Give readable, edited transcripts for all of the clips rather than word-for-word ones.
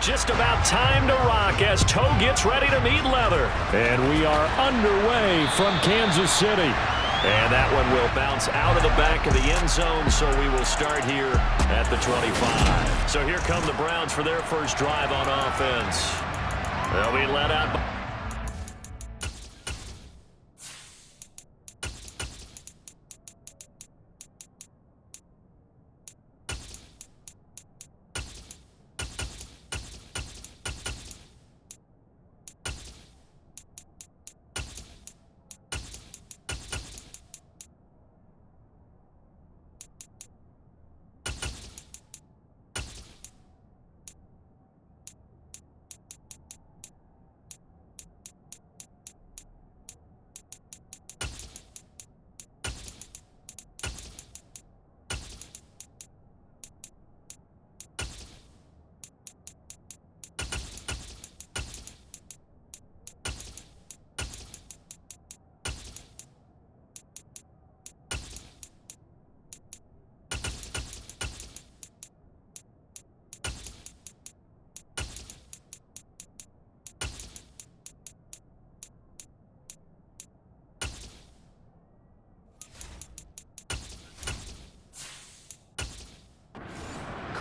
Just about time to rock as Toe gets ready to meet leather. And we are underway from Kansas City. And that one will bounce out of the back of the end zone, so we will start here at the 25. So here come the Browns for their first drive on offense. They'll be led out by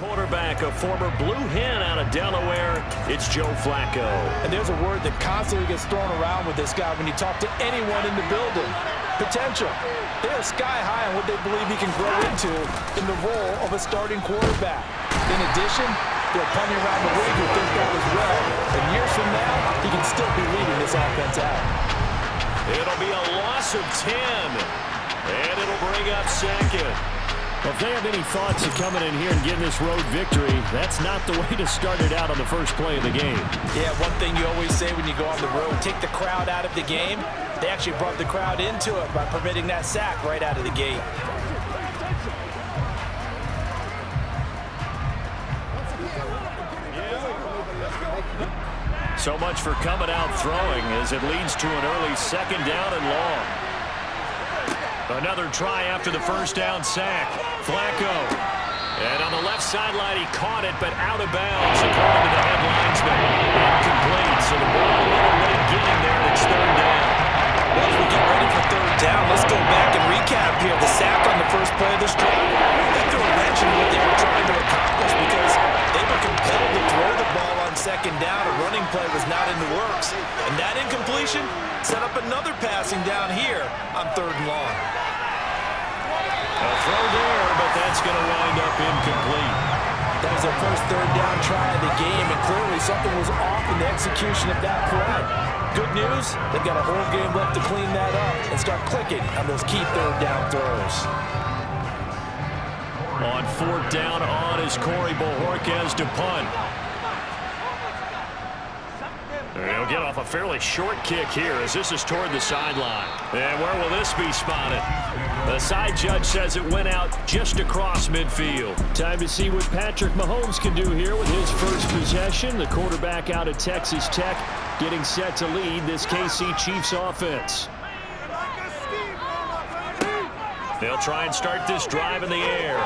quarterback, a former Blue Hen out of Delaware. It's Joe Flacco. And there's a word that constantly gets thrown around with this guy when you talk to anyone in the building. Potential. They're sky high on what they believe he can grow into in the role of a starting quarterback. In addition, there are plenty around the league who think that as well. And years from now, he can still be leading this offense out. It'll be a loss of 10. And it'll bring up second. Well, if they have any thoughts of coming in here and getting this road victory, that's not the way to start it out on the first play of the game. Yeah, one thing you always say when you go on the road, take the crowd out of the game. They actually brought the crowd into it by permitting that sack right out of the gate. So much for coming out throwing as it leads to an early second down and long. Another try after the first down sack. Flacco. And on the left sideline, he caught it, but out of bounds, according to the head linesman. Incomplete, so the ball a little late getting there, and it's third down. Well, as we get ready for third down, let's go back and recap here. The sack on the first play of this drive. They threw a wrench in what they were trying to accomplish because they were compelled to throw the ball on second down. A running play was not in the works. And that incompletion set up another passing down here on third and long. A throw there, but that's going to wind up incomplete. That was their first third down try of the game, and clearly something was off in the execution of that play. Good news, they've got a whole game left to clean that up and start clicking on those key third down throws. On fourth down on is Corey Bojorquez to punt. He'll get off a fairly short kick here as this is toward the sideline. And where will this be spotted? The side judge says it went out just across midfield. Time to see what Patrick Mahomes can do here with his first possession. The quarterback out of Texas Tech getting set to lead this KC Chiefs offense. They'll try and start this drive in the air.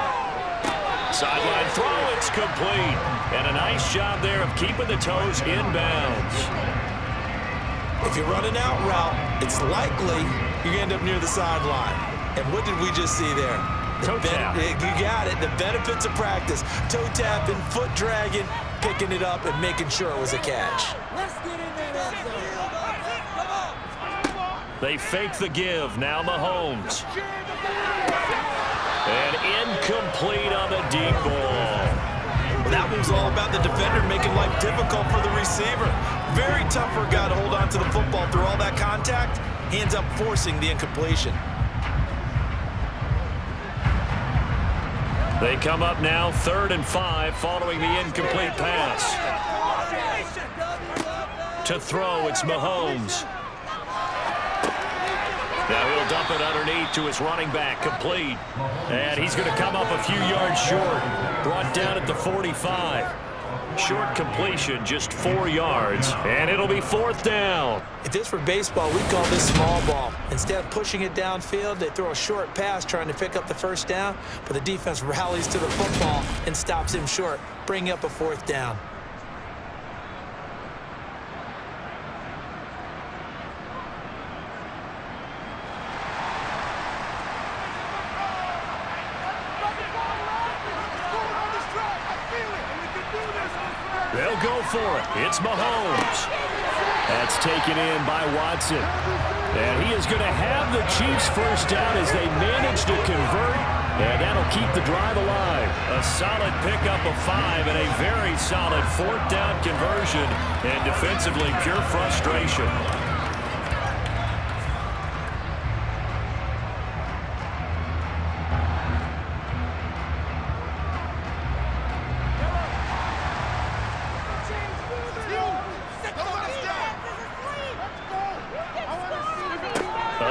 Sideline throw, it's complete. And a nice job there of keeping the toes inbounds. If you run an out route, it's likely you're going to end up near the sideline. And what did we just see there? Toe tap. You got it. The benefits of practice. Toe tapping, foot dragging, picking it up, and making sure it was a catch. They fake the give. Now Mahomes. And incomplete on the deep ball. Well, that one was all about the defender making life difficult for the receiver. Very tough for a guy to hold on to the football through all that contact. He ends up forcing the incompletion. They come up now 3rd and 5 following the incomplete pass. To throw, it's Mahomes. Now he'll dump it underneath to his running back, complete. And he's going to come up a few yards short. Brought down at the 45. Short completion, just 4 yards. And it'll be 4th down. If this were baseball, we'd call this small ball. Instead of pushing it downfield, they throw a short pass trying to pick up the first down, but the defense rallies to the football and stops him short, bringing up a 4th down. They'll go for it. It's Mahomes. That's taken in by Watson. And he is going to have the Chiefs first down as they manage to convert. And that'll keep the drive alive. A solid pickup of 5 and a very solid 4th down conversion. And defensively, pure frustration.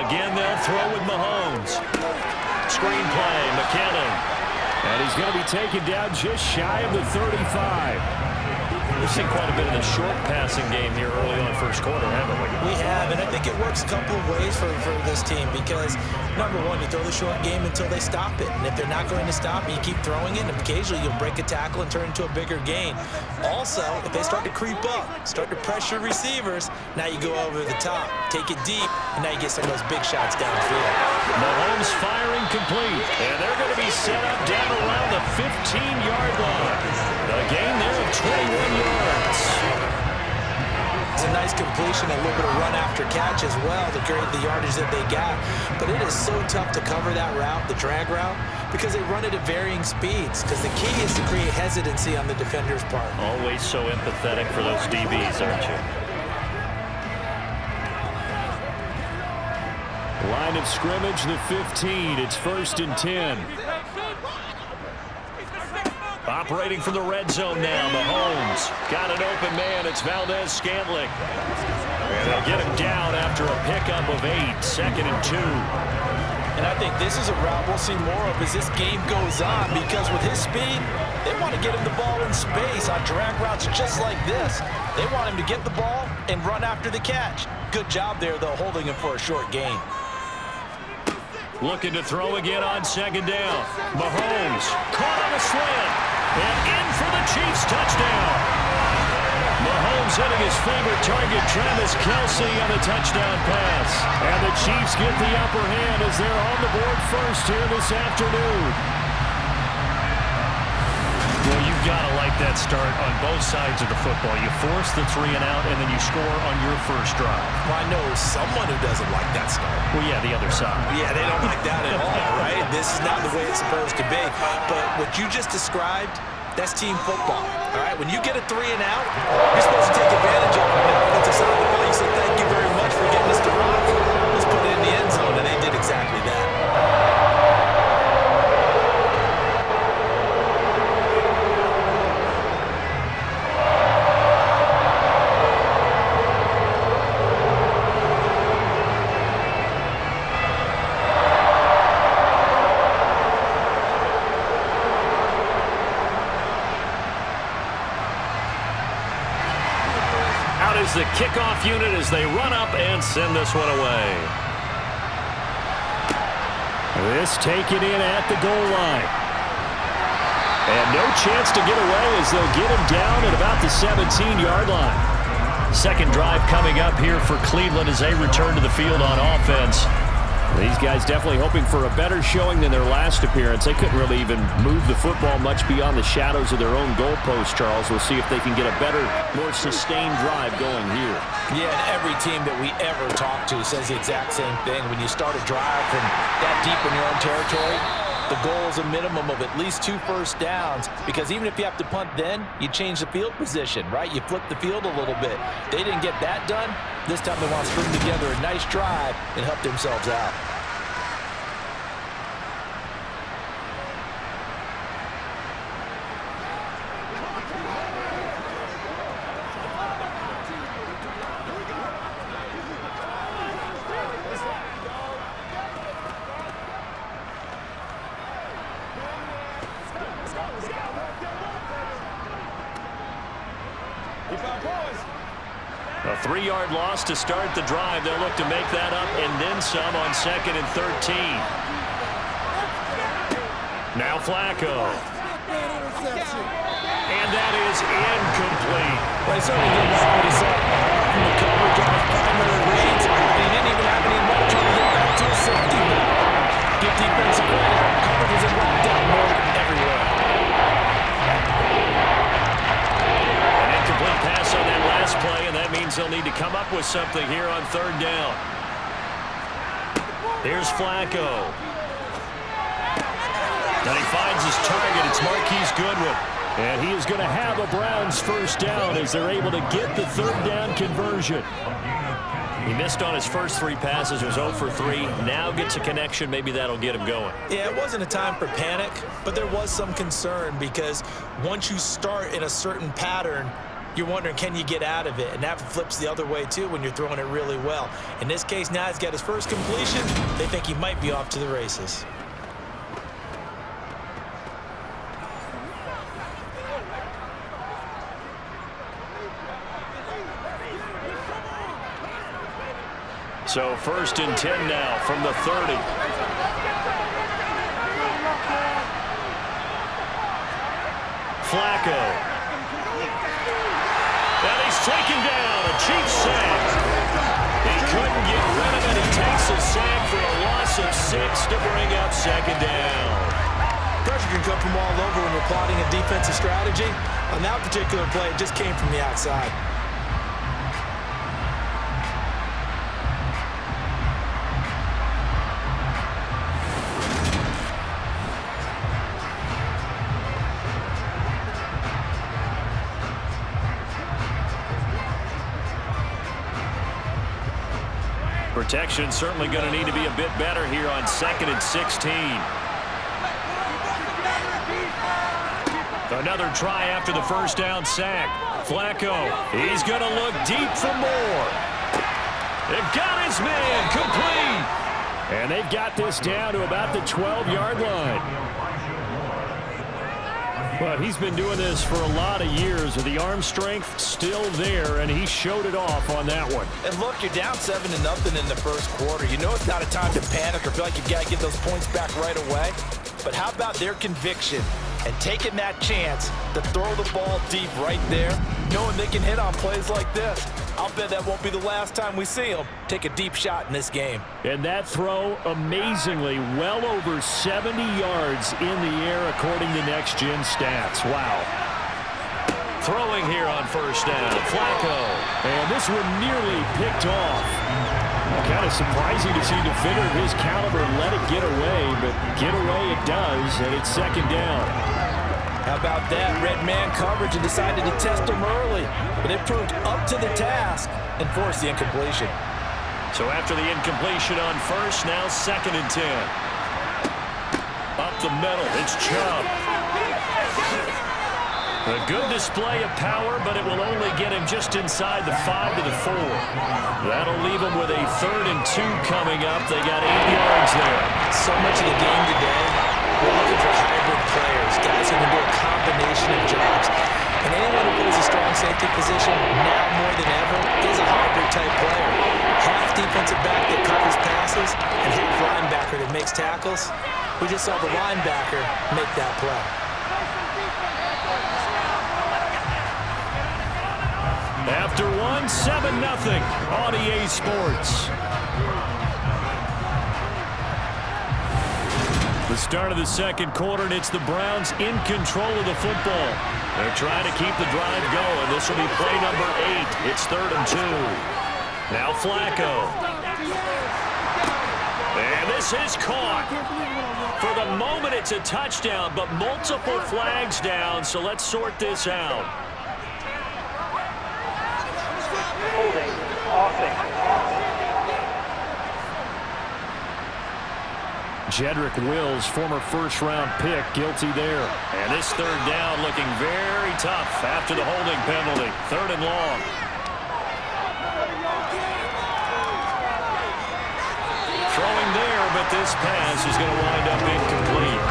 Again, they'll throw with Mahomes. Screenplay, McKinnon. And he's going to be taken down just shy of the 35. We've seen quite a bit of the short passing game here early on first quarter, haven't we? We have, and I think it works a couple of ways for this team because, number one, you throw the short game until they stop it. And if they're not going to stop it, you keep throwing it, and occasionally you'll break a tackle and turn into a bigger gain. Also, if they start to creep up, start to pressure receivers, now you go over the top, take it deep, and now you get some of those big shots downfield. Mahomes firing complete, and they're going to be set up down around the 15-yard line. A gain there of 21 yards. It's a nice completion, a little bit of run after catch as well to create the yardage that they got. But it is so tough to cover that route, the drag route, because they run it at varying speeds. Because the key is to create hesitancy on the defender's part. Always so empathetic for those DBs, aren't you? Line of scrimmage, the 15. It's 1st and 10. Operating from the red zone now, Mahomes. Got an open man, it's Valdez-Scantling. And they'll get him down after a pickup of 8, 2nd and 2. And I think this is a route we'll see more of as this game goes on because with his speed, they want to get him the ball in space on drag routes just like this. They want him to get the ball and run after the catch. Good job there, though, holding him for a short gain. Looking to throw again on 2nd down. Mahomes caught on a slant. And in for the Chiefs touchdown. Mahomes hitting his favorite target, Travis Kelce, on the touchdown pass. And the Chiefs get the upper hand as they're on the board first here this afternoon. Well, you've got to like that start on both sides of the football. You force the 3 and out, and then you score on your first drive. Well, I know someone who doesn't like that start. Well, yeah, the other side. Yeah, they don't like that at all, right? This is not the way it's supposed to be. But what you just described, that's team football, all right? When you get a 3 and out, you're supposed to take advantage of it. On the offensive side of the ball, you say, thank you very much for getting us to run. Let's put it in the end zone, and they did exactly that. Is the kickoff unit as they run up and send this one away. This taken in at the goal line. And no chance to get away as they'll get him down at about the 17-yard line. Second drive coming up here for Cleveland as they return to the field on offense. These guys definitely hoping for a better showing than their last appearance. They couldn't really even move the football much beyond the shadows of their own goalpost, Charles. We'll see if they can get a better, more sustained drive going here. Yeah, and every team that we ever talk to says the exact same thing. When you start a drive from that deep in your own territory, the goal is a minimum of at least 2 first downs because even if you have to punt then, you change the field position, right? You flip the field a little bit. They didn't get that done. This time they want to string together a nice drive and help themselves out. A 3-yard loss to start the drive. They'll look to make that up and then some on 2nd and 13. Now Flacco. And that is incomplete. Well, he certainly didn't have what he said from the coverage on his primary reads. He didn't even have any more trying to get back to his safety. Give defensive credit. Coverage was in lockdown mode everywhere. And come up with something here on third down. Here's Flacco. And he finds his target. It's Marquise Goodwin. And he is going to have a Browns first down as they're able to get the third down conversion. He missed on his first 3 passes, was 0 for 3. Now gets a connection. Maybe that'll get him going. Yeah, it wasn't a time for panic, but there was some concern because once you start in a certain pattern, you're wondering, can you get out of it? And that flips the other way, too, when you're throwing it really well. In this case, now he's got his first completion. They think he might be off to the races. So 1st and 10 now from the 30. Flacco. And he's taken down. A cheap sack. He couldn't get rid of it. He takes a sack for a loss of 6 to bring up 2nd down. Pressure can come from all over when you're plotting a defensive strategy. On that particular play, it just came from the outside. Protection certainly going to need to be a bit better here on 2nd and 16. Another try after the first down sack. Flacco, he's going to look deep for more. They've got his man complete. And they've got this down to about the 12-yard line. But he's been doing this for a lot of years with the arm strength still there, and he showed it off on that one. And look, you're down 7-0 in the first quarter. You know it's not a time to panic or feel like you've got to get those points back right away. But how about their conviction and taking that chance to throw the ball deep right there, knowing they can hit on plays like this? I'll bet that won't be the last time we see them take a deep shot in this game. And that throw, amazingly, well over 70 yards in the air according to Next Gen Stats. Wow. Throwing here on first down, Flacco. And this one nearly picked off. Kind of surprising to see a defender of his caliber let it get away, but get away it does, and it's 2nd down. How about that? Red man coverage and decided to test him early, but it proved up to the task and forced the incompletion. So after the incompletion on first, now 2nd and 10. Up the middle, it's Chubb. A good display of power, but it will only get him just inside the 5 to the 4. That'll leave him with a 3rd and 2 coming up. They got 8 yards there. So much of the game today, we're looking for hybrid players, guys who can do a combination of jobs. And anyone who plays a strong safety position, now more than ever, is a hybrid-type player. Half defensive back that covers passes and half linebacker that makes tackles. We just saw the linebacker make that play. After one, 7-0 on EA Sports. The start of the second quarter, and it's the Browns in control of the football. They're trying to keep the drive going. This will be play number 8. It's 3rd and 2. Now Flacco. And this is caught. For the moment, it's a touchdown, but multiple flags down, so let's sort this out. Holding, offing. Jedrick Wills, former first-round pick, guilty there. And this 3rd down looking very tough after the holding penalty. 3rd and long. Throwing there, but this pass is going to wind up incomplete.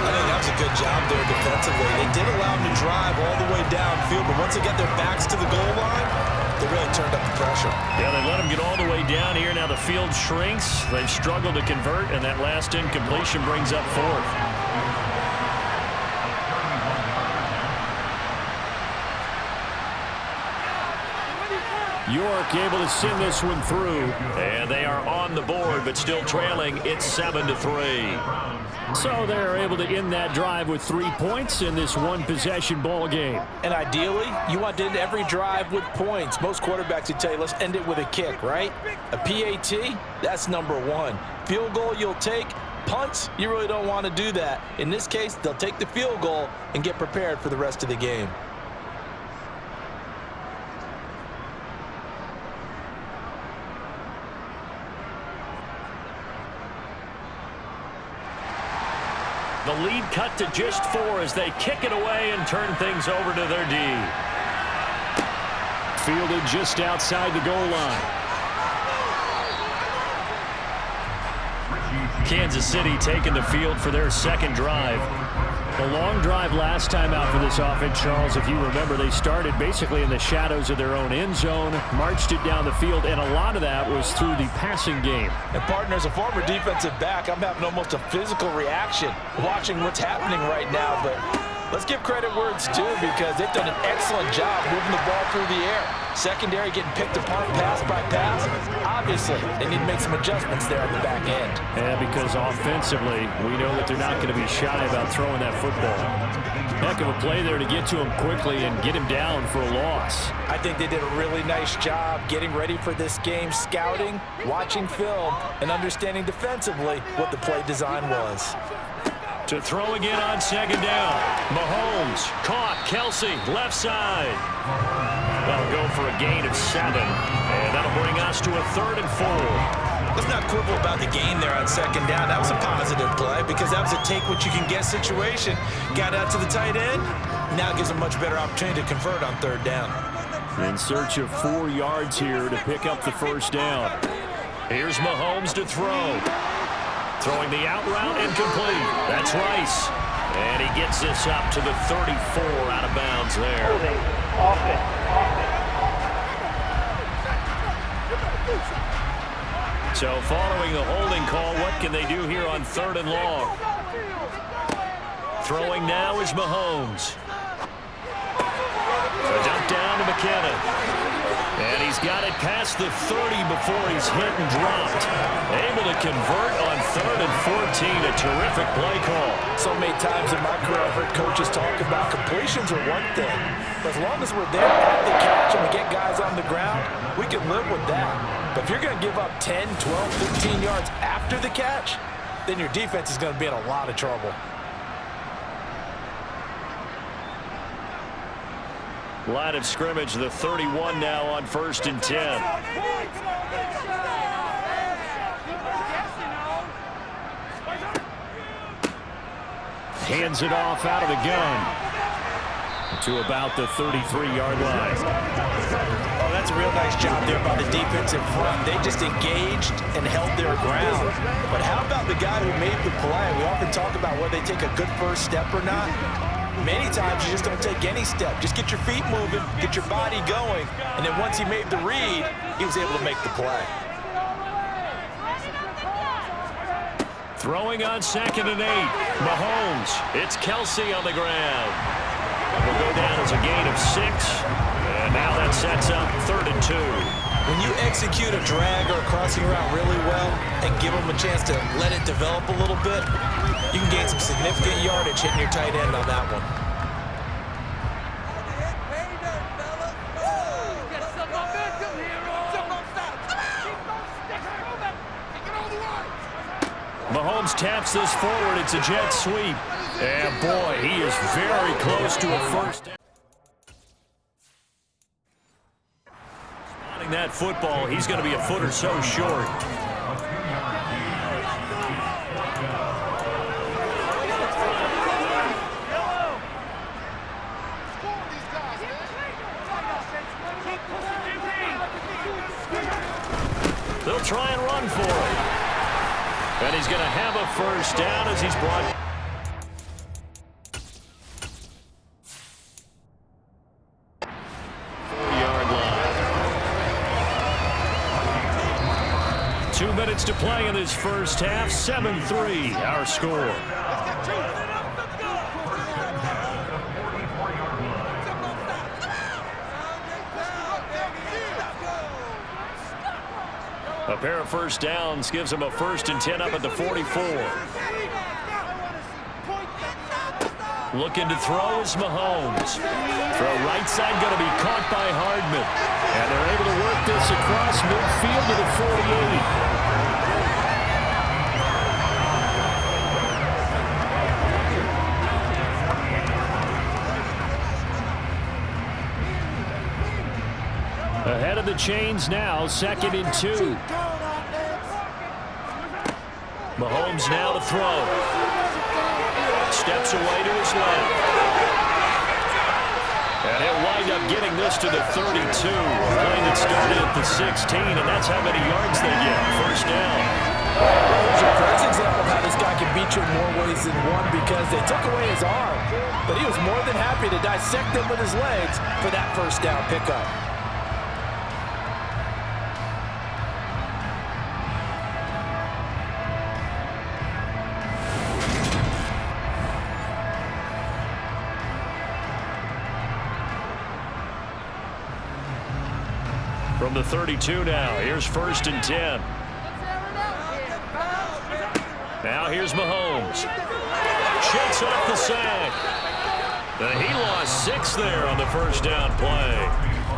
I think that was a good job there defensively. They did allow them to drive all the way downfield, but once they got their backs to the goal line, they really turned up the pressure. Yeah, they let them get all the way down here. Now the field shrinks. They've struggled to convert, and that last incompletion brings up 4th. York able to send this one through. And they are on the board, but still trailing. It's 7-3. So they're able to end that drive with 3 points in this one-possession ball game. And ideally, you want to end every drive with points. Most quarterbacks would tell you, let's end it with a kick, right? A PAT, that's number one. Field goal you'll take. Punts, you really don't want to do that. In this case, they'll take the field goal and get prepared for the rest of the game. The lead cut to just 4 as they kick it away and turn things over to their D. Fielded just outside the goal line. Kansas City taking the field for their second drive. The long drive last time out for this offense, Charles, if you remember, they started basically in the shadows of their own end zone, marched it down the field, and a lot of that was through the passing game. And partner, as a former defensive back, I'm having almost a physical reaction watching what's happening right now. But let's give credit where it's due because they've done an excellent job moving the ball through the air. Secondary getting picked apart pass by pass. Obviously, they need to make some adjustments there on the back end. Yeah, because offensively, we know that they're not going to be shy about throwing that football. Heck of a play there to get to him quickly and get him down for a loss. I think they did a really nice job getting ready for this game, scouting, watching film, and understanding defensively what the play design was. To throw again on second down. Mahomes caught. Kelsey, left side. That'll go for a gain of 7. And that'll bring us to a 3rd and 4. Let's not quibble about the gain there on second down. That was a positive play because that was a take-what-you-can-get situation. Got out to the tight end. Now gives a much better opportunity to convert on 3rd down. In search of 4 yards here to pick up the first down. Here's Mahomes to throw. Throwing the out route incomplete. That's Rice. And he gets this up to the 34 out of bounds there. Holding. Offense. So following the holding call, what can they do here on 3rd and long? Throwing now is Mahomes. A dump down to McKinnon. And he's got it past the 30 before he's hit and dropped. Able to convert on 3rd and 14. A terrific play call. So many times in my career I've heard coaches talk about completions are one thing. But as long as we're there at the catch and we get guys on the ground, we can live with that. But if you're going to give up 10, 12, 15 yards after the catch, then your defense is going to be in a lot of trouble. Line of scrimmage, the 31 now on 1st and 10. Hands it off out of the gun to about the 33-yard line. Oh, that's a real nice job there by the defensive front. They just engaged and held their ground. But how about the guy who made the play? We often talk about whether they take a good first step or not. Many times you just don't take any step. Just get your feet moving, get your body going, and then once he made the read, he was able to make the play. Throwing on 2nd and 8. Mahomes. It's Kelsey on the ground. Will go down as a gain of 6. And now that sets up 3rd and 2. When you execute a drag or a crossing route really well and give them a chance to let it develop a little bit, you can gain some significant yardage hitting your tight end on that one. Mahomes taps this forward. It's a jet sweep. And boy, he is very close to a first down. Spotting that football, he's going to be a foot or so short. They'll try and run for it. And he's going to have a first down as he's brought. Yard line. 2 minutes to play in this first half. 7-3 our score. A pair of first downs gives them a 1st and 10 up at the 44. Looking to throw is Mahomes. Throw right side going to be caught by Hardman. And they're able to work this across midfield to the 48. Ahead of the chains now, 2nd and 2. Mahomes now to throw. Steps away to his left. And he'll wind up getting this to the 32. A play that started at the 16, and that's how many yards they get. First down. Here's a first example of how this guy can beat you in more ways than one because they took away his arm. But he was more than happy to dissect them with his legs for that first down pickup. From the 32 now, here's 1st and 10. Now here's Mahomes. Shakes off the sack. He lost 6 there on the first down play.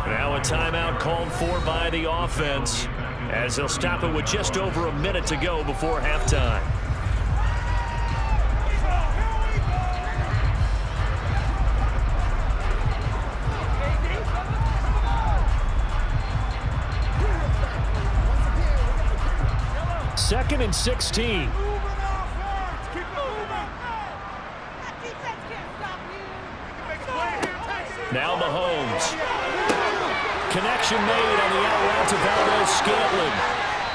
Now a timeout called for by the offense as they'll stop it with just over a minute to go before halftime. Second and 16. Now Mahomes. Connection made on the out route to Valdez-Scantling.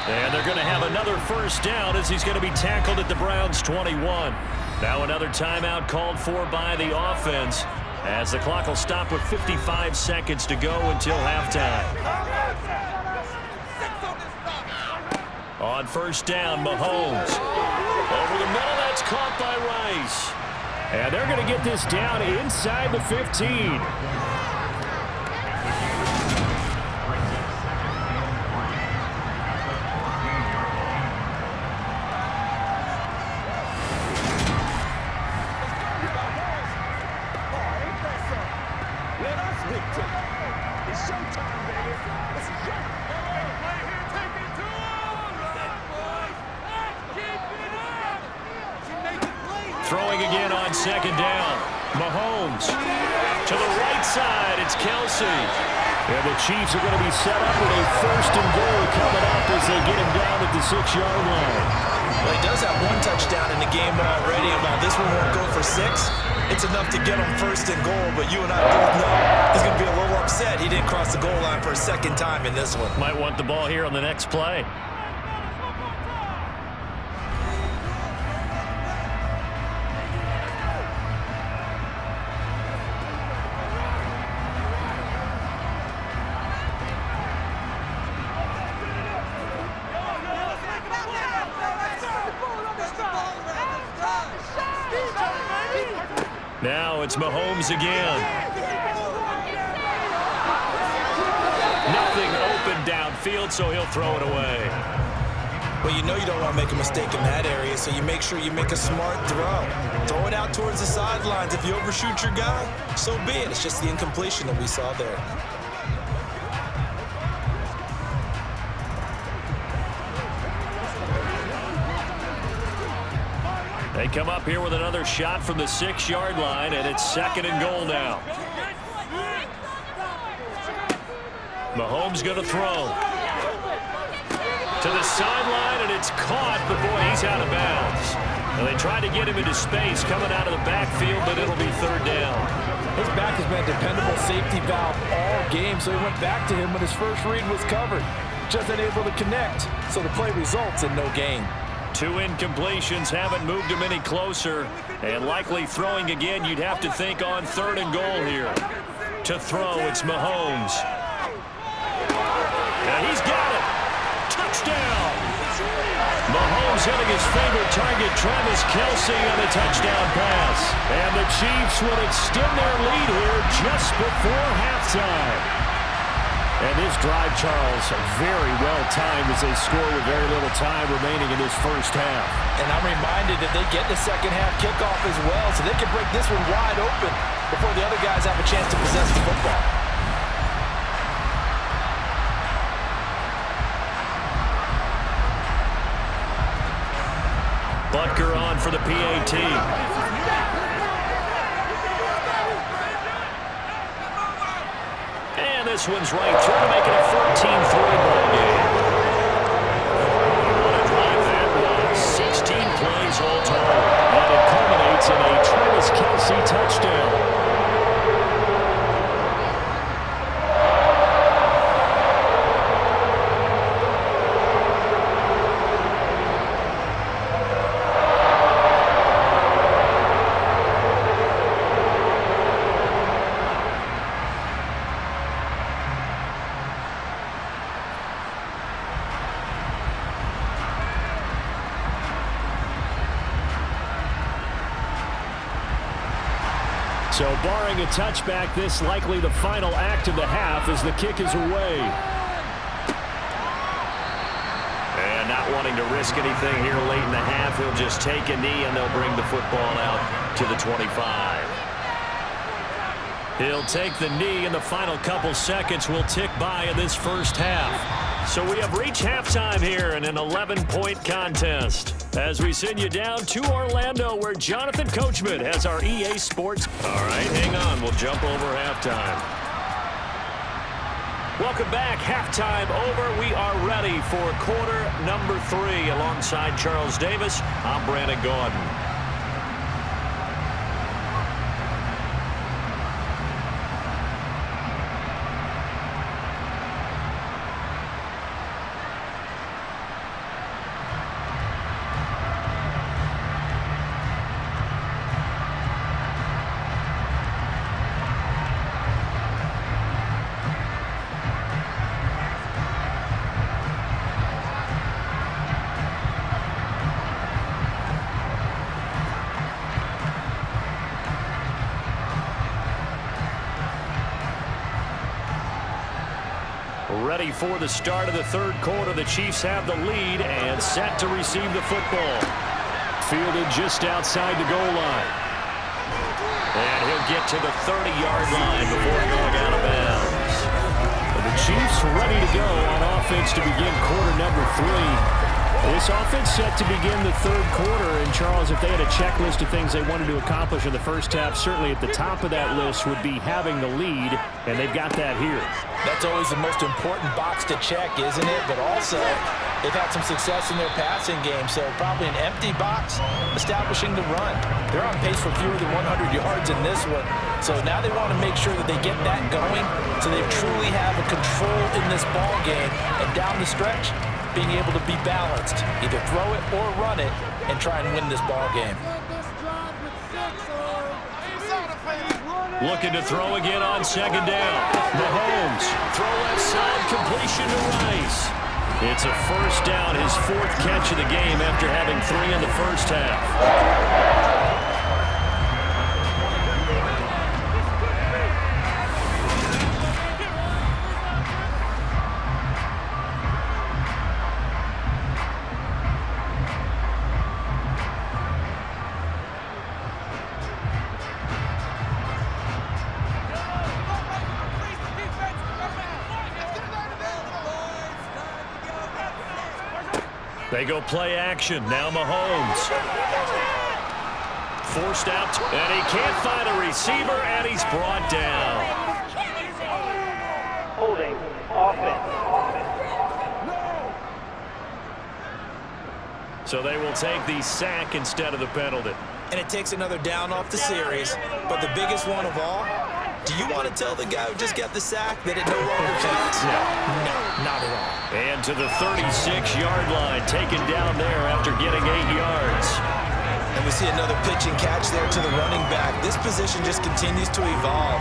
And they're going to have another first down as he's going to be tackled at the Browns' 21. Now another timeout called for by the offense as the clock will stop with 55 seconds to go until halftime. On first down, Mahomes. Over the middle, that's caught by Rice. And they're going to get this down inside the 15. Throwing again on second down. Mahomes to the right side. It's Kelsey. And the Chiefs are going to be set up with a 1st and goal coming up as they get him down at the 6-yard line. Well, he does have 1 touchdown in the game already, and while this one won't go for 6, it's enough to get him 1st and goal. But you and I both know he's going to be a little upset he didn't cross the goal line for a 2nd time in this one. Might want the ball here on the next play. Now it's Mahomes again. Nothing open downfield, so he'll throw it away. Well, you know you don't want to make a mistake in that area, so you make sure you make a smart throw. Throw it out towards the sidelines. If you overshoot your guy, so be it. It's just the incompletion that we saw there. They come up here with another shot from the 6-yard line, and it's 2nd and goal now. Mahomes going to throw. To the sideline, and it's caught, but boy, he's out of bounds. And they tried to get him into space coming out of the backfield, but it'll be 3rd down. His back has been a dependable safety valve all game, so he went back to him when his first read was covered. Just unable to connect, so the play results in no gain. 2 incompletions haven't moved him any closer, and likely throwing again, you'd have to think on 3rd and goal here. To throw, it's Mahomes. And he's got it. Touchdown. Mahomes hitting his favorite target, Travis Kelce, on a touchdown pass. And the Chiefs will extend their lead here just before halftime. And this drive, Charles, very well timed as they score with very little time remaining in this first half. And I'm reminded that they get the second half kickoff as well, so they can break this one wide open before the other guys have a chance to possess the football. Butker on for the PAT. And this one's right through to make it a 14-3 ball game. What a drive that was. 16 plays all total. And it culminates in a Travis Kelce touchdown. So barring a touchback, this likely the final act of the half as the kick is away. And not wanting to risk anything here late in the half, he'll just take a knee and they'll bring the football out to the 25. He'll take the knee and the final couple seconds will tick by in this first half. So we have reached halftime here in an 11-point contest. As we send you down to Orlando, where Jonathan Coachman has our EA Sports. All right, hang on. We'll jump over halftime. Welcome back. Halftime over. We are ready for quarter number 3. Alongside Charles Davis, I'm Brandon Gordon. Ready for the start of the third quarter. The Chiefs have the lead and set to receive the football. Fielded just outside the goal line. And he'll get to the 30-yard line before going out of bounds. And the Chiefs ready to go on offense to begin quarter number 3. This offense set to begin the third quarter. And, Charles, if they had a checklist of things they wanted to accomplish in the first half, certainly at the top of that list would be having the lead, and they've got that here. That's always the most important box to check, isn't it? But also, they've had some success in their passing game, so probably an empty box establishing the run. They're on pace for fewer than 100 yards in this one, so now they want to make sure that they get that going so they truly have a control in this ball game, and down the stretch, being able to be balanced, either throw it or run it, and try and win this ball game. Looking to throw again on second down. Mahomes, throw left side, completion to Rice. It's a first down, his 4th catch of the game after having 3 in the first half. They go play action. Now Mahomes. Forced out, and he can't find a receiver, and he's brought down. Holding. Offense. So they will take the sack instead of the penalty. And it takes another down off the series, but the biggest one of all, do you want to tell the guy who just got the sack that it no longer counts? No, not at all. And to the 36-yard line, taken down there after getting 8 yards. And we see another pitch and catch there to the running back. This position just continues to evolve.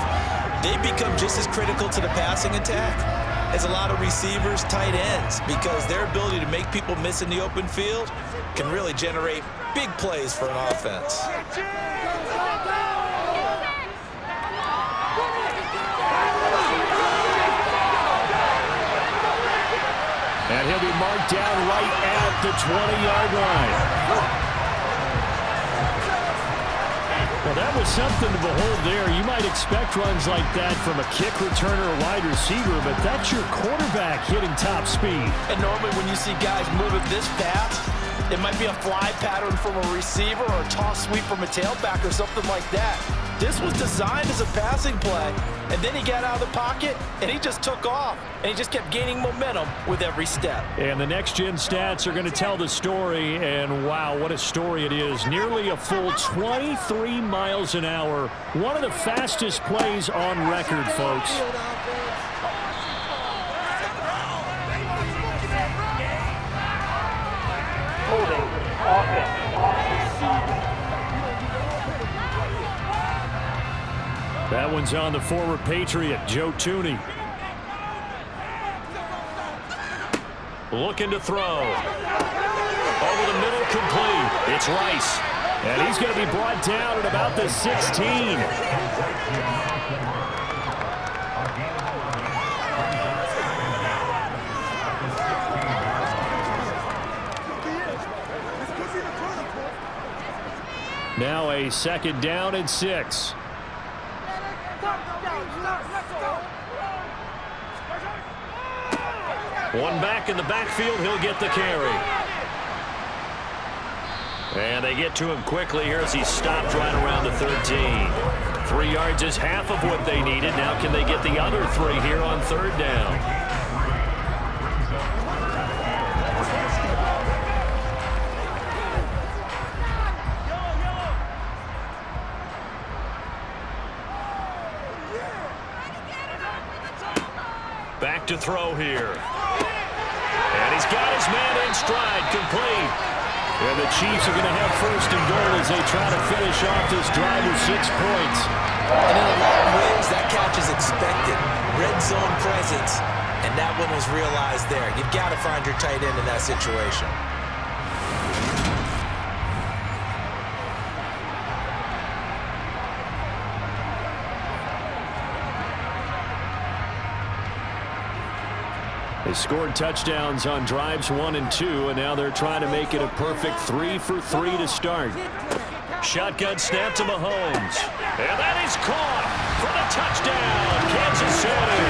They become just as critical to the passing attack as a lot of receivers, tight ends, because their ability to make people miss in the open field can really generate big plays for an offense. going to be marked down right at the 20-yard line. Well, that was something to behold there. You might expect runs like that from a kick returner or wide receiver, but that's your quarterback hitting top speed. And normally when you see guys moving this fast, it might be a fly pattern from a receiver or a toss sweep from a tailback or something like that. This was designed as a passing play, and then he got out of the pocket, and he just took off, and he just kept gaining momentum with every step. And the next-gen stats are going to tell the story, and wow, what a story it is. Nearly a full 23 miles an hour. One of the fastest plays on record, folks. Holding offense. That one's on the former Patriot, Joe Tooney. Looking to throw. Over the middle, complete. It's Rice. And he's going to be brought down at about the 16. Now a second down and 6. One back in the backfield, he'll get the carry. And they get to him quickly here as he stopped right around the 13. 3 yards is half of what they needed. Now can they get the other 3 here on third down? Back to throw here. And he's got his man in stride, complete. And the Chiefs are going to have first and goal as they try to finish off this drive with 6 points. And in a lot of ways, that catch is expected. Red zone presence, and that one was realized there. You've got to find your tight end in that situation. They scored touchdowns on drives 1 and 2, and now they're trying to make it a perfect 3 for 3 to start. Shotgun snap to Mahomes. And that is caught for the touchdown, Kansas City.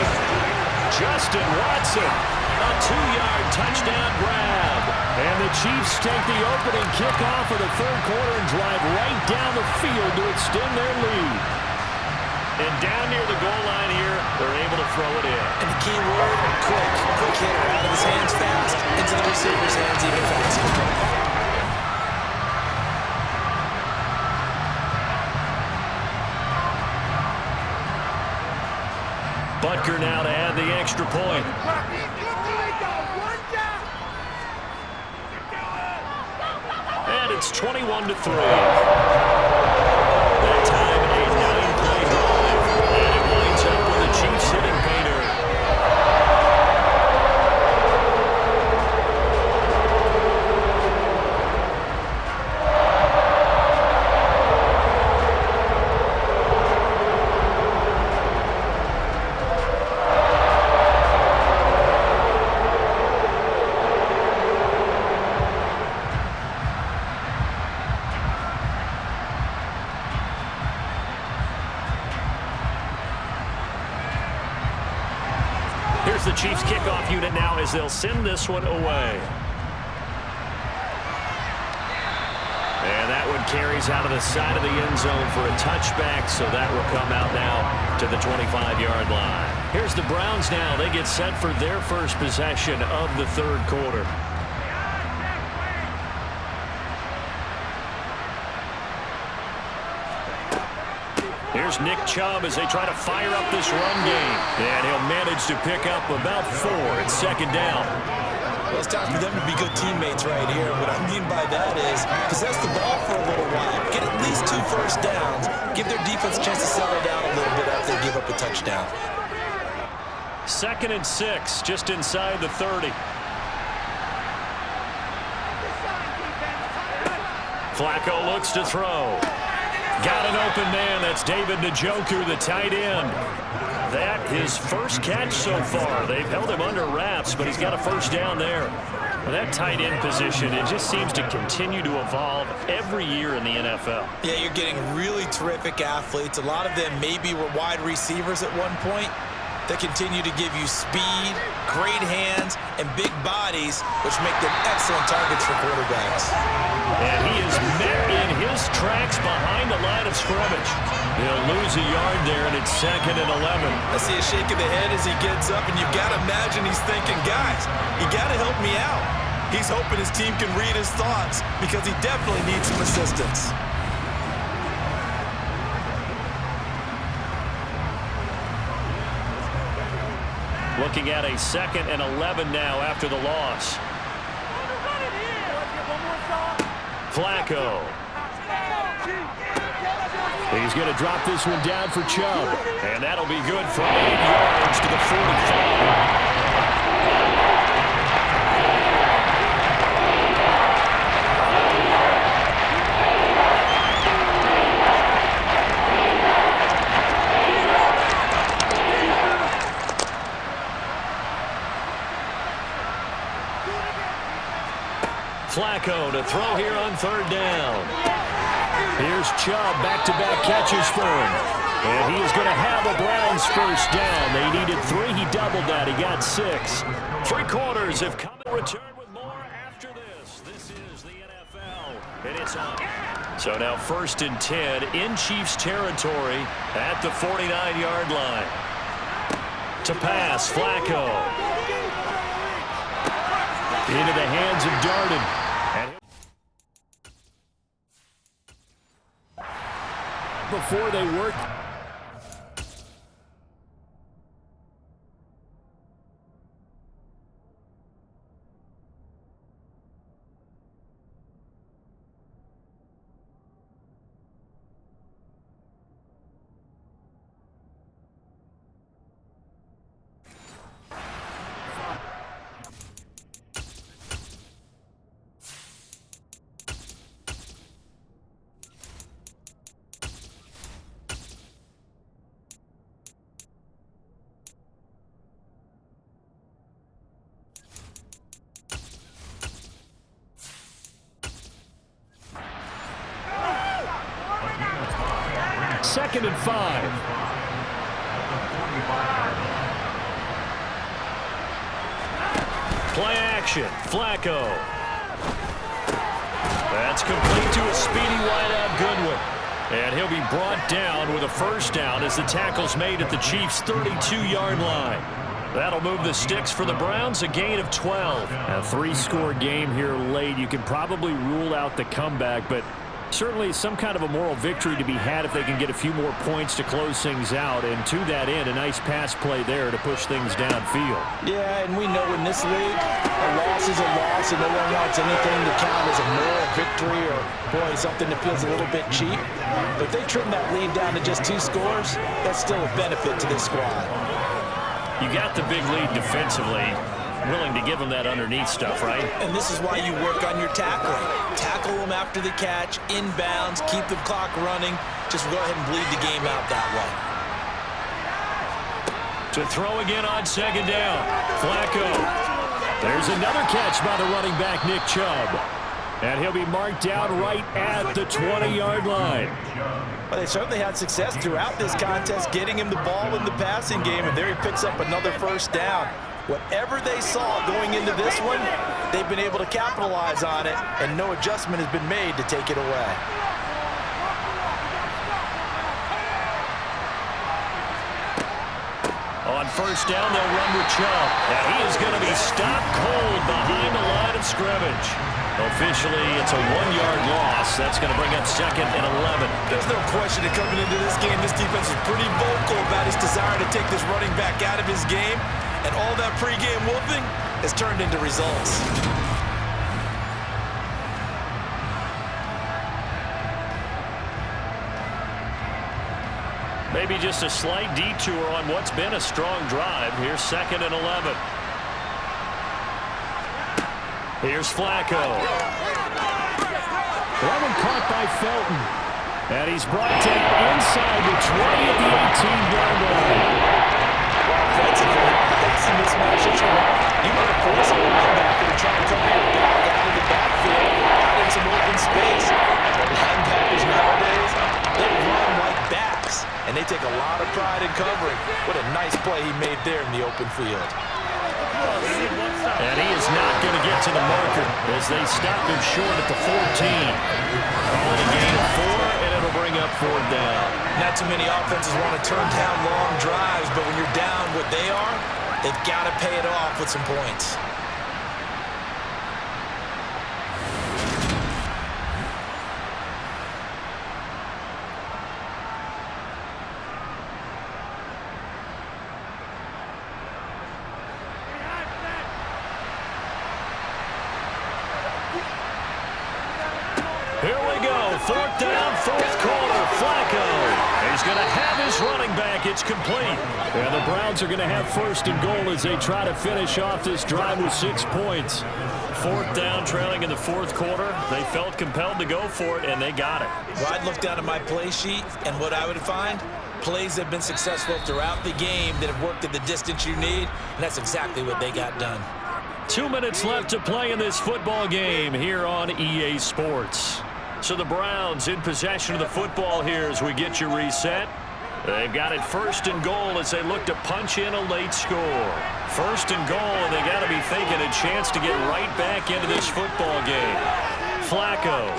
Justin Watson, a 2-yard touchdown grab. And the Chiefs take the opening kickoff of the third quarter and drive right down the field to extend their lead. And down near the goal line here, they're able to throw it in. And the key word, quick. Quick hitter, out of his hands fast, into the receiver's hands even faster. Butker now to add the extra point. And it's 21-3. That time an 8-9-play drive. And it winds up with the Chiefs hitting pay dirt. Here's the Chiefs kickoff unit now as they'll send this one away. And that one carries out of the side of the end zone for a touchback, so that will come out now to the 25-yard line. Here's the Browns now. They get set for their first possession of the third quarter. Here's Nick Chubb as they try to fire up this run game. And he'll manage to pick up about 4 at second down. Well, it's time for them to be good teammates right here. What I mean by that is possess the ball for a little while. Get at least 2 first downs. Give their defense a chance to settle down a little bit after they give up a touchdown. 2nd and 6, just inside the 30. Flacco looks to throw. Got an open man. That's David Njoku, the tight end. That his first catch so far. They've held him under wraps, but he's got a first down there. Well, that tight end position, it just seems to continue to evolve every year in the NFL. Yeah, you're getting really terrific athletes. A lot of them maybe were wide receivers at one point. They continue to give you speed, great hands, and big bodies, which make them excellent targets for quarterbacks. And he is met in his tracks behind the line of scrimmage. He'll lose a yard there, and it's 2nd and 11. I see a shake of the head as he gets up, and you've got to imagine he's thinking, guys, you got to help me out. He's hoping his team can read his thoughts because he definitely needs some assistance. Looking at a 2nd and 11 now after the loss. Flacco. He's going to drop this one down for Chubb. And that'll be good for 8 yards to the 45. Flacco to throw here on 3rd down. Here's Chubb, back-to-back catches for him. And he is going to have a Browns first down. They needed 3. He doubled that. He got 6. 3 quarters have come in return with more after this. This is the NFL, and it's on. So now 1st and 10 in Chiefs territory at the 49-yard line. To pass, Flacco. Into the hands of Darden. Before they work. Second and 5. Play action. Flacco. That's complete to a speedy wideout Goodwin. And he'll be brought down with a first down as the tackle's made at the Chiefs' 32-yard line. That'll move the sticks for the Browns, a gain of 12. A 3-score game here late. You can probably rule out the comeback, but certainly some kind of a moral victory to be had if they can get a few more points to close things out. And to that end, a nice pass play there to push things downfield. Yeah, and we know in this league, a loss is a loss, and no one wants anything to count as a moral victory or, boy, something that feels a little bit cheap. But if they trim that lead down to just 2 scores, that's still a benefit to this squad. You got the big lead defensively. Willing to give them that underneath stuff, right? And this is why you work on your tackling. Tackle them after the catch, inbounds, keep the clock running. Just go ahead and bleed the game out that way. To throw again on 2nd down. Flacco. There's another catch by the running back, Nick Chubb. And he'll be marked down right at the 20-yard line. Well, they certainly had success throughout this contest, getting him the ball in the passing game, and there he picks up another first down. Whatever they saw going into this one, they've been able to capitalize on it, and no adjustment has been made to take it away. On first down, they'll run with Chubb. And he is going to be stopped cold behind the line of scrimmage. Officially, it's a 1-yard loss. That's going to bring up 2nd and 11. There's no question that coming into this game, this defense is pretty vocal about his desire to take this running back out of his game. And all that pregame wolfing has turned into results. Maybe just a slight detour on what's been a strong drive. Here's 2nd and 11. Here's Flacco. That one caught by Felton. And he's brought down inside the 20 at the 18-yard line. Offensively, that's the mismatch that you want. You want to force a linebacker to try and cover your back out of the backfield, out in some open space. But linebackers nowadays, they run like backs, and they take a lot of pride in covering. What a nice play he made there in the open field. And he is not going to get to the marker as they stop him short at the 14. Calling a gain of 4, and it'll bring up 4th down. Not too many offenses want to turn down long drives, but when you're down what they are, they've got to pay it off with some points. Here we go, 4th down, 4th quarter, Flacco. He's going to have his running back. It's complete. And the Browns are going to have 1st and goal as they try to finish off this drive with 6 points. 4th down, trailing in the 4th quarter. They felt compelled to go for it, and they got it. Well, I'd look down at my play sheet, and what I would find, plays that have been successful throughout the game that have worked at the distance you need, and that's exactly what they got done. 2 minutes left to play in this football game here on EA Sports. So the Browns in possession of the football here as we get you reset. They've got it 1st and goal as they look to punch in a late score. 1st and goal, and they got to be thinking a chance to get right back into this football game. Flacco.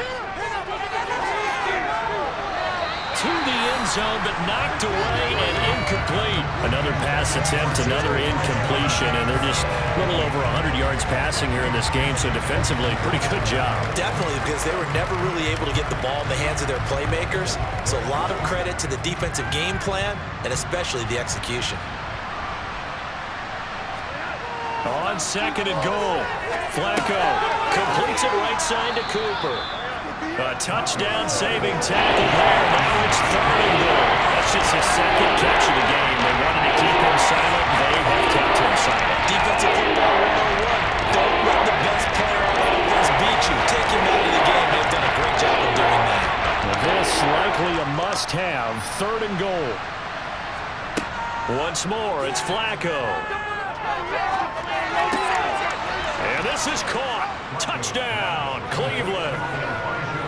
To the end zone, but knocked away and incomplete. Another pass attempt, another incompletion, and they're just a little over 100 yards passing here in this game, so defensively, pretty good job. Definitely, because they were never really able to get the ball in the hands of their playmakers, so a lot of credit to the defensive game plan, and especially the execution. On 2nd and goal, Flacco completes it right side to Cooper. A touchdown-saving tackle there. Now it's 3rd and goal. That's just his 2nd catch of the game. They wanted to keep him silent. They have kept him silent. Defensive football 101. Don't let the best player on offense beat you. Take him out of the game. They've done a great job of doing that. Well, this likely a must-have. 3rd and goal. Once more, it's Flacco. And this is caught. Touchdown, Cleveland.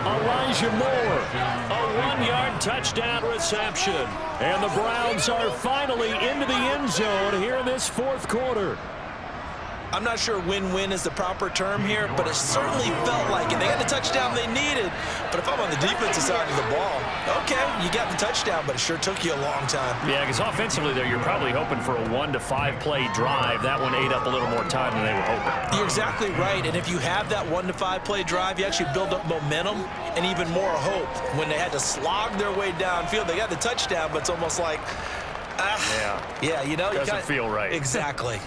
Elijah Moore, a 1-yard touchdown reception. And the Browns are finally into the end zone here in this 4th quarter. I'm not sure win-win is the proper term here, but it certainly felt like it. They got the touchdown they needed, but if I'm on the defensive side of the ball, okay, you got the touchdown, but it sure took you a long time. Yeah, because offensively, though, you're probably hoping for a 1 to 5 play drive. That one ate up a little more time than they were hoping. You're exactly right, and if you have that 1 to 5 play drive, you actually build up momentum and even more hope. When they had to slog their way downfield, they got the touchdown, but it's almost like, yeah, you know, doesn't feel right. Exactly.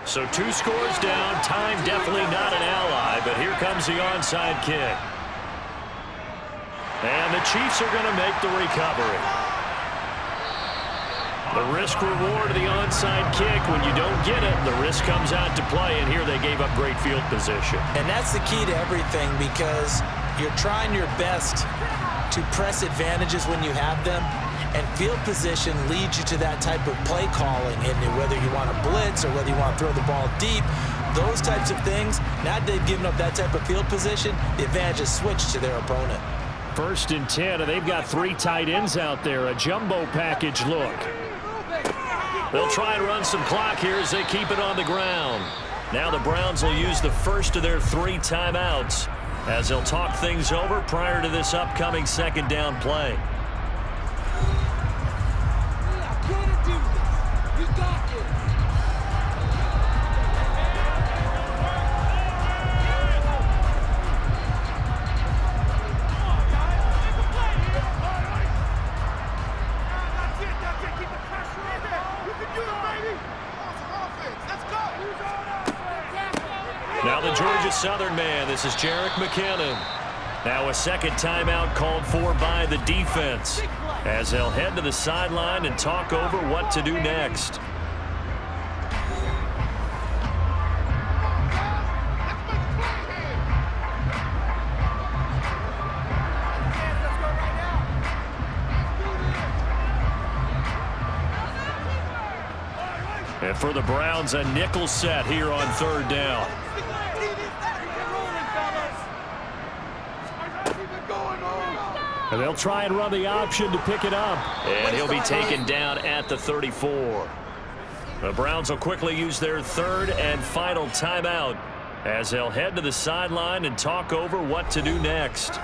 So 2 scores down, time definitely not an ally, but here comes the onside kick. And the Chiefs are going to make the recovery. The risk-reward of the onside kick, when you don't get it, the risk comes out to play, and here they gave up great field position. And that's the key to everything, because you're trying your best to press advantages when you have them, and field position leads you to that type of play calling, and whether you want to blitz or whether you want to throw the ball deep, those types of things. Now that they've given up that type of field position, the advantage is switched to their opponent. 1st and 10, and they've got 3 tight ends out there, a jumbo package look. They'll try and run some clock here as they keep it on the ground. Now the Browns will use the first of their 3 timeouts as they'll talk things over prior to this upcoming 2nd down play. Now the Georgia Southern man, this is Jerick McKinnon. Now a 2nd timeout called for by the defense. as they'll head to the sideline and talk over what to do next. And for the Browns, a nickel set here on third down. And they'll try and run the option to pick it up. And he'll be taken down at the 34. The Browns will quickly use their third and final timeout as they'll head to the sideline and talk over what to do next.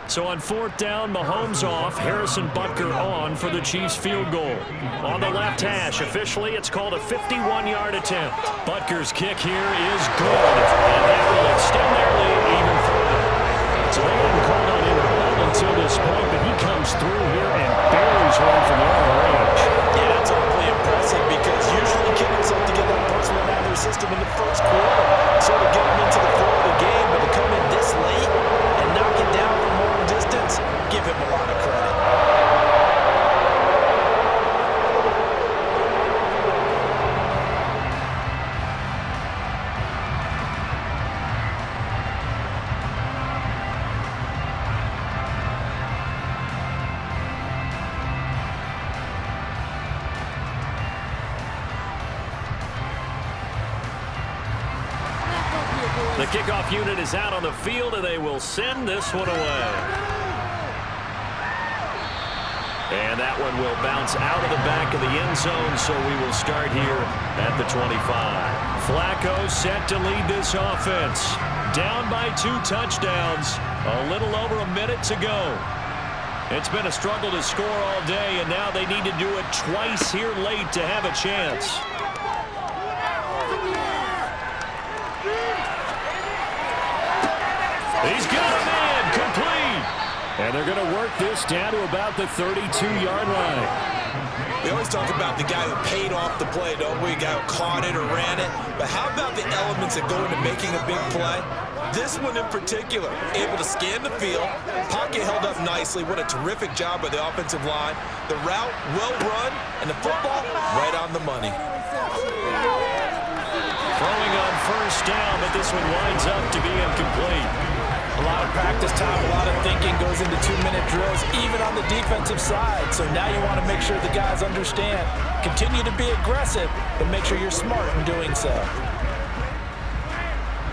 So on fourth down, Mahomes off, Harrison Butker on for the Chiefs field goal. On the left hash, officially it's called a 51-yard attempt. Butker's kick here is good, and that will extend their lead even further. So they haven't called on him until this point, but he comes through here and buries one from long range. Yeah, that's awfully impressive because usually kickers have to get that first one out of their system in the first quarter, sort of get them into the flow of the game, but to come in this late and knock it down from long distance, give him a lot of credit. The kickoff unit is out on the field, and they will send this one away. And that one will bounce out of the back of the end zone, so we will start here at the 25. Flacco set to lead this offense. Down by 2 touchdowns. A little over a minute to go. It's been a struggle to score all day, and now they need to do it twice here late to have a chance. He's got a man complete. And they're going to work this down to about the 32-yard line. We always talk about the guy who paid off the play, don't we? The guy who caught it or ran it. But how about the elements that go into making a big play? This one in particular, able to scan the field, pocket held up nicely. What a terrific job by the offensive line. The route well run, and the football right on the money. Throwing on first down, but this one winds up to be incomplete. A lot of practice time, a lot of thinking goes into 2-minute drills, even on the defensive side. So now you want to make sure the guys understand. Continue to be aggressive, but make sure you're smart in doing so.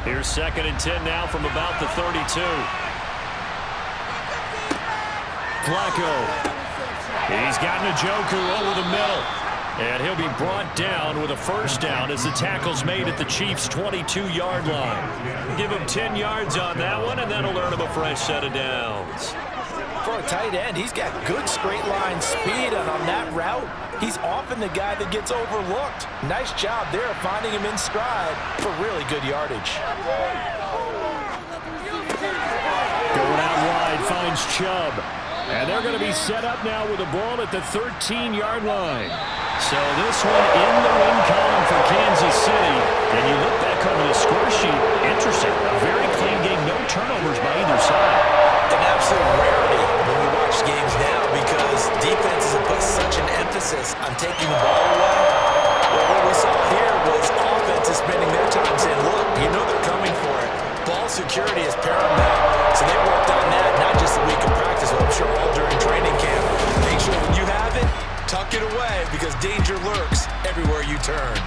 Here's 2nd and 10 now from about the 32. Flacco. He's got Njoku over the middle. And he'll be brought down with a first down as the tackle's made at the Chiefs' 22-yard line. Give him 10 yards on that one, and that'll earn him a fresh set of downs. For a tight end, he's got good straight line speed, and on that route, he's often the guy that gets overlooked. Nice job there of finding him in stride for really good yardage. Going out wide, finds Chubb. And they're going to be set up now with the ball at the 13-yard line. So this one in the win column for Kansas City. And you look back over the score sheet, interesting. A very clean game, no turnovers by either side. An absolute rarity when we watch games now because defenses have put such an emphasis on taking the ball away. Well, what we saw here was offenses spending their time saying, look, you know they're coming for it. Ball security is paramount. So they worked on that not just a week of practice, but I'm sure all during training camp. Make sure when you have it, tuck it away because danger lurks everywhere you turn.